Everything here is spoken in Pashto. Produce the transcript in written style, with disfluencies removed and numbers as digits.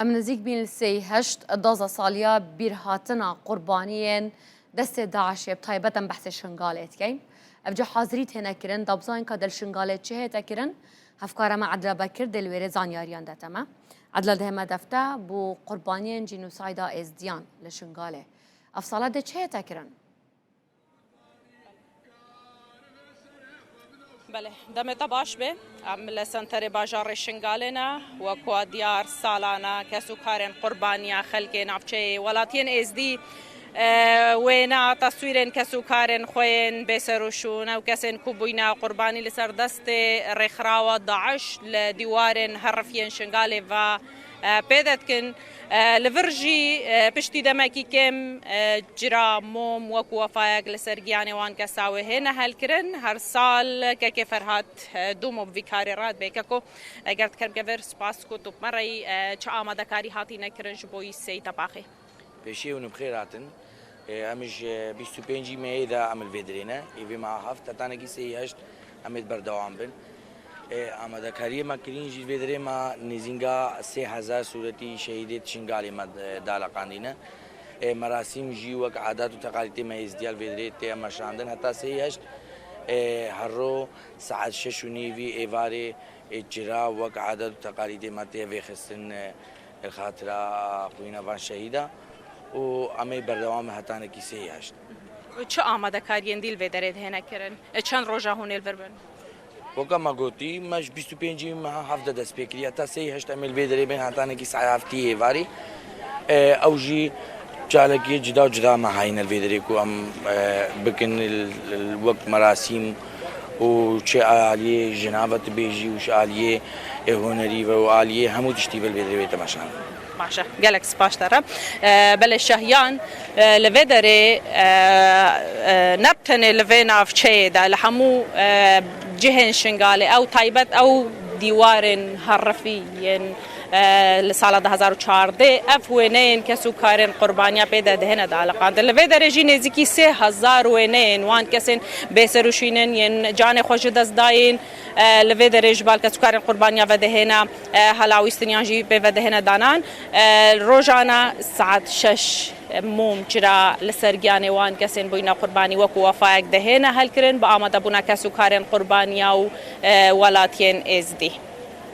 من نزیک بین سی هشت دازا سالیا بیر هاتنا قربانیین دست داعش بتایبتن بحث شنگالت کن افجا حاضری تهنا کرن دابزان که دل شنگالت چه هتا کرن هفکارا ما عدل بکر دلویر زانیاریان دتما عدل دهما دفتا بو قربانیین جنوسایدا ازدیان لشنگاله افصالات ده چه هتا کرن؟ بله دمت باش به عمل سنتر باجار شنگالنا و کو دیار سالانا کسو کارن قربانیا خلک نافچه ولاتین ازدی وینا تصویرن کسو کارن خوین بسروشون او کسن کوبوینا قربانی لسر دست رخراو داعش لدیوارن حرفین شنگاله و پیدت کن لورجی پشتی دمکی کم جرا موم وکو وفایق لسرگیان وان کساوه هنه هل کرن هر سال که فرهات دومو بویکاری راد بیککو گرد کرم که ور سپاس کو توب مری چه آماده کاری هاتی نکرن جبوی سی تباخی بشي ونبخيراتن امش 25 ماي دا عمل فيدرينا يبي مع هفت تانكي سي هشت عمل بردوام بن آماده کاری ما کرین جی فیدری ما نزینگا 3000 صورتی شهیدت شنگالی ما دالا قاندینا مراسم جی وک عادات و تقالید ما ازدیال فیدری تی مشاندن حتی سی هشت هر رو ساعت 6 و نیوی ایواری اجرا وک عادات و تقالید ما تی ویخستن الخاطره خوینا وان شهیدا و امی بردوام حتی نکی سی هشت چه آماده کاری دیل فیدری هنه کرن چند روزا هونیل وربن وكما ما قلتي مش 25 مع حفظ دست بكري حتى سي هشت عمل بيدري بين هاتانا كي ساعة هفتي فاري اوجي جالكي جدا مع هاين الفيدري كو ام بكن الوقت مراسم وشي عالية جنابة بيجي وش عالية هنري وعالية همو تشتي بالفيدري بيتماشان ماشا قالك سباش ترى بل الشهيان لفيدري نبتن لفينا في شيء ده لحمو جهن شنغالي او تايبت او دیوارن حرفیین لسال 2014 افوینین کسو کارن قربانیا پیدا دهنه دالقاند لوی درجی نزدیکی 3000 وینین وان کسین بسروشینن ین جان خوش دست داین لوی درج بال کسو کارن قربانیا و دهنه هلاویستنیان جی به و دهنه دانان روزانه ساعت 6 موم چرا لسرگیان وان کسین بوینا قربانی وکو وفایق دهنه هل کرن با آماده بونا کسو کارن قربانیا و ولاتین ازدی